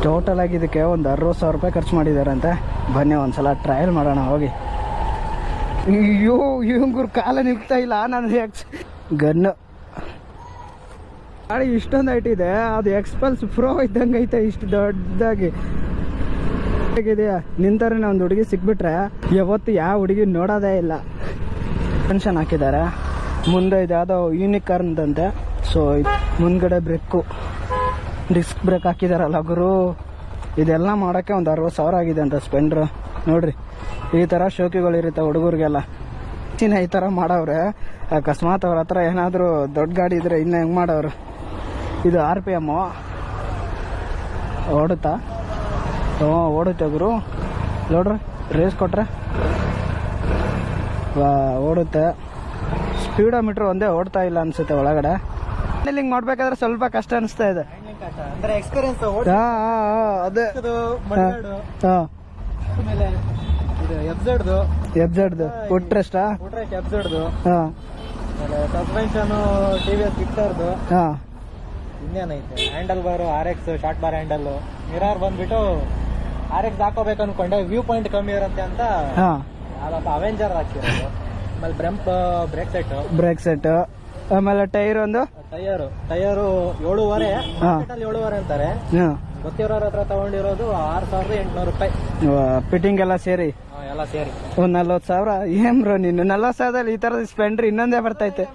Total ಆಗಿ ಇದಕ್ಕೆ ಒಂದು 60,000 ರೂಪಾಯಿ ಖರ್ಚು ಮಾಡಿದಾರಂತೆ. ಬನ್ನಿ ಒಂದ್ಸಲ ಟ್ರಯಲ್ ಮಾಡೋಣ ಹೋಗಿ. ಅಯ್ಯೋ ಇವಂಗುರು ಕಾಲ ನಿಲ್ತಾ ಇಲ್ಲ. ನಾನು ಗನ್ನು ಗಾಡಿ ಇಷ್ಟೊಂದು ಹೈಟ್ ಇದೆ, ಅದು ಎಕ್ಸ್ಪಲ್ಸ್ ಪ್ರೋ ಇದ್ದಂಗೆ ಐತೆ, ಇಷ್ಟು ದೊಡ್ಡದಾಗಿ ಹೇಗಿದೆಯಾ. ನಿಂತರೇ ಒಂದು ಹುಡುಗಿ ಸಿಕ್ಬಿಟ್ರೆ ಯಾವತ್ತು ಯಾವ ಹುಡುಗಿ ನೋಡೋದೇ ಇಲ್ಲ. ಟೆನ್ಷನ್ ಹಾಕಿದ್ದಾರೆ. ಮುಂದೆ ಇದು ಯಾವುದೋ ಯೂನಿಕ್ ಕಾರ್ ಅಂತಂತೆ. ಸೊ ಮುಂದ್ಗಡೆ ಬ್ರೇಕು, ಡಿಸ್ಕ್ ಬ್ರೇಕ್ ಹಾಕಿದಾರಲ್ಲ ಗುರು. ಇದೆಲ್ಲ ಮಾಡೋಕ್ಕೆ ಒಂದು 60,000 ಆಗಿದೆ ಅಂತ ಸ್ಪೆಂಡ್ರು. ನೋಡ್ರಿ ಈ ಥರ ಶೋಕಿಗಳಿರುತ್ತೆ ಹುಡುಗರಿಗೆಲ್ಲ. ಈ ಥರ ಮಾಡವ್ರೆ. ಅಕಸ್ಮಾತ್ ಅವ್ರ ಹತ್ರ ಏನಾದರೂ ದೊಡ್ಡ ಗಾಡಿ ಇದ್ರೆ ಇನ್ನು ಹೆಂಗೆ ಮಾಡವ್ರು. ಇದು RPM ಓಡುತ್ತಾ? ಓಡುತ್ತೆ ಗುರು. ನೋಡ್ರಿ ರೇಸ್ ಕೊಟ್ರೆ ಓಡುತ್ತೆ. ಸ್ಪೀಡೋಮೀಟ್ರ್ ಒಂದೇ ಓಡ್ತಾ ಇಲ್ಲ ಅನ್ಸುತ್ತೆ ಒಳಗಡೆ. ಹ್ಯಾಂಡ್ಲಿಂಗ್ ಮಾಡ್ಬೇಕಾದ್ರೆ ಸ್ವಲ್ಪ ಕಷ್ಟ ಅನಿಸ್ತಾ ಇದೆ. ಅದೇ ಎಫ್ಜೆಡ್ದು ಫುಟ್ರೆಸ್ಟ್ ಸಸ್ಪೆನ್ಷನ್ TVS ಗಿಕ್ಟರ್ದು. ಇನ್ನೇನೈತೆ handle bar RX short bar handle. Mirror ಬಂದ್ಬಿಟ್ಟು RX ಹಾಕೋಬೇಕು ಅನ್ಕೊಂಡೆ, ವ್ಯೂ ಪಾಯಿಂಟ್ ಕಮ್ಮಿ ಇರುತ್ತೆ ಅಂತ ಅವೆಂಜರ್ ಹಾಕಿರೋದು. ಆಮೇಲೆ ಬ್ರೇಕ್ ಸೆಟ್ ಆಮೇಲೆ ಟೈರ್ ಒಂದು ಟೈರು 7.5 7.5 ಅಂತಾರೆ. ಗೊತ್ತಿರೋರ ಹತ್ರ ತಗೊಂಡಿರೋದು 6,800 ರೂಪಾಯಿ. ಫಿಟ್ಟಿಂಗ್ ಎಲ್ಲ ಸೇರಿ ಎಲ್ಲ ಸೇರಿ ಒಂದು 40,000. ಏನ್ ಬ್ರೋ ನೀನು 40,000ದಲ್ಲಿ ಈ ತರದ ಸ್ಪೆಂಡ್ರಿ ಇನ್ನೊಂದೇ ಬರ್ತೈತೆ.